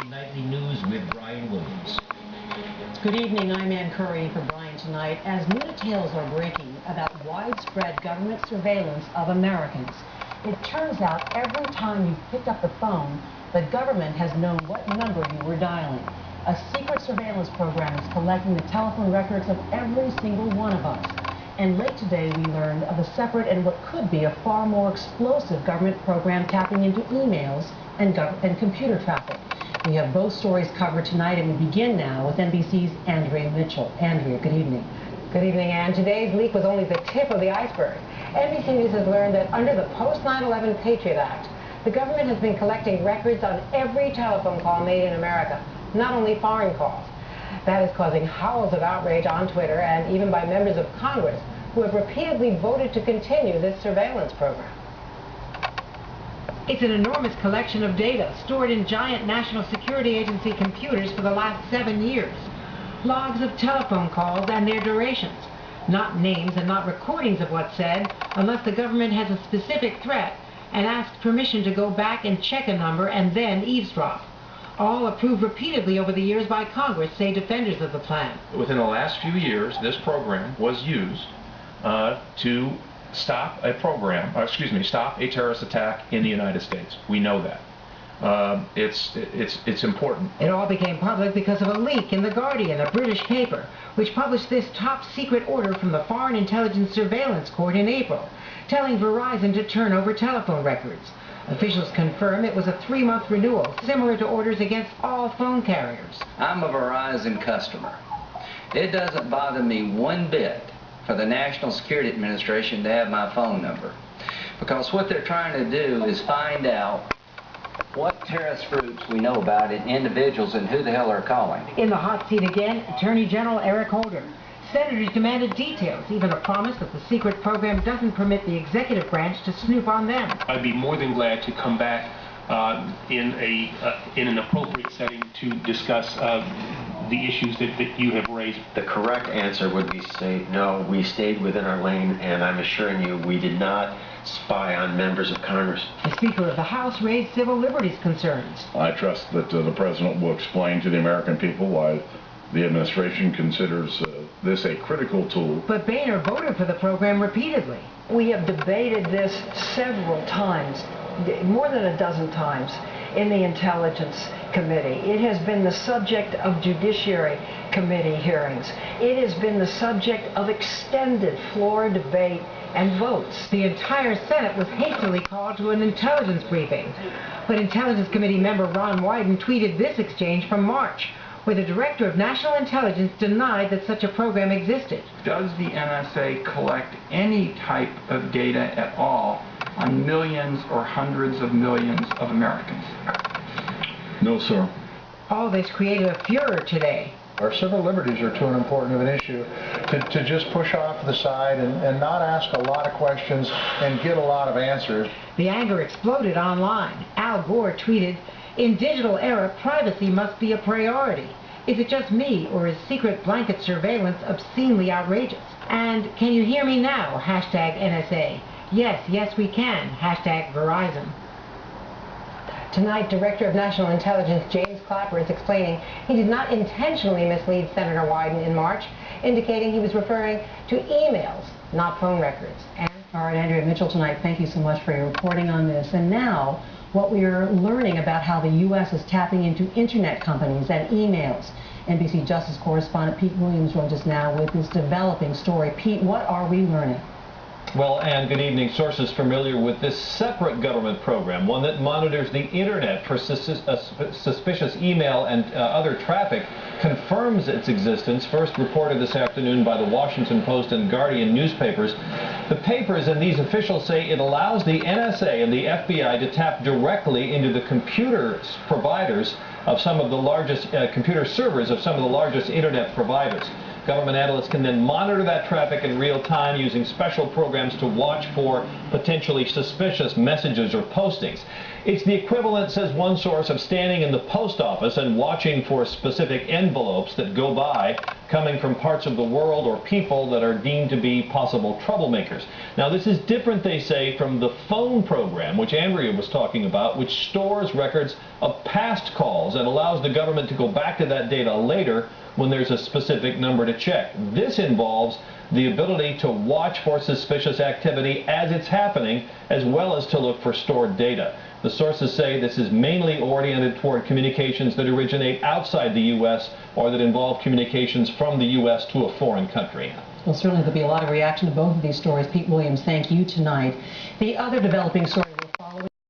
Nightly News with Brian Williams. Good evening, I'm Ann Curry for Brian Tonight. As new details are breaking about widespread government surveillance of Americans, it turns out every time you picked up the phone, the government has known what number you were dialing. A secret surveillance program is collecting the telephone records of every single one of us. And late today, we learned of a separate and what could be a far more explosive government program tapping into emails and computer traffic. We have both stories covered tonight, and we begin now with NBC's Andrea Mitchell. Andrea, good evening. Good evening, Ann. Today's leak was only the tip of the iceberg. NBC News has learned that under the post-9/11 Patriot Act, the government has been collecting records on every telephone call made in America, not only foreign calls. That is causing howls of outrage on Twitter and even by members of Congress who have repeatedly voted to continue this surveillance program. It's an enormous collection of data stored in giant National Security Agency computers for the last 7 years. Logs of telephone calls and their durations. Not names and not recordings of what's said, unless the government has a specific threat and asks permission to go back and check a number and then eavesdrop. All approved repeatedly over the years by Congress, say defenders of the plan. Within the last few years, this program was used to stop a terrorist attack in the United States. We know that. It's important. It all became public because of a leak in The Guardian, a British paper, which published this top secret order from the Foreign Intelligence Surveillance Court in April, telling Verizon to turn over telephone records. Officials confirm it was a 3-month renewal, similar to orders against all phone carriers. I'm a Verizon customer. It doesn't bother me one bit for the National Security Administration to have my phone number, because what they're trying to do is find out what terrorist groups we know about in individuals and who the hell are calling. In the hot seat again, Attorney General Eric Holder. Senators demanded details, even a promise that the secret program doesn't permit the executive branch to snoop on them. I'd be more than glad to come back in an appropriate setting to discuss the issues that you have raised. The correct answer would be say, no, we stayed within our lane, and I'm assuring you we did not spy on members of Congress. The Speaker of the House raised civil liberties concerns. I trust that the President will explain to the American people why the administration considers this a critical tool. But Boehner voted for the program repeatedly. We have debated this several times, more than a dozen times, in the Intelligence Committee. It has been the subject of Judiciary Committee hearings. It has been the subject of extended floor debate and votes. The entire Senate was hastily called to an intelligence briefing. But Intelligence Committee member Ron Wyden tweeted this exchange from March, where the Director of National Intelligence denied that such a program existed. Does the NSA collect any type of data at all on millions or hundreds of millions of Americans? No, sir. All this created a furor today. Our civil liberties are too important of an issue to just push off to the side and not ask a lot of questions and get a lot of answers. The anger exploded online. Al Gore tweeted, "In digital era, privacy must be a priority. Is it just me, or is secret blanket surveillance obscenely outrageous? And can you hear me now? Hashtag NSA. Yes, yes we can. Hashtag Verizon." Tonight, Director of National Intelligence James Clapper is explaining he did not intentionally mislead Senator Wyden in March, indicating he was referring to emails, not phone records. All right, Andrea Mitchell tonight, thank you so much for your reporting on this. And now, what we are learning about how the U.S. is tapping into internet companies and emails. NBC Justice correspondent Pete Williams joins us now with this developing story. Pete, what are we learning? Well, Ann, good evening. Sources familiar with this separate government program, one that monitors the internet for suspicious email and other traffic, confirms its existence, first reported this afternoon by the Washington Post and Guardian newspapers. The papers and these officials say it allows the NSA and the FBI to tap directly into the computer providers of some of the largest computer servers of some of the largest internet providers. Government analysts can then monitor that traffic in real time using special programs to watch for potentially suspicious messages or postings. It's the equivalent, says one source, of standing in the post office and watching for specific envelopes that go by coming from parts of the world or people that are deemed to be possible troublemakers. Now, this is different, they say, from the phone program, which Andrea was talking about, which stores records of past calls and allows the government to go back to that data later when there's a specific number to check. This involves the ability to watch for suspicious activity as it's happening, as well as to look for stored data. The sources say this is mainly oriented toward communications that originate outside the U.S. or that involve communications from the U.S. to a foreign country. Well, certainly there'll be a lot of reaction to both of these stories. Pete Williams, thank you tonight. The other developing story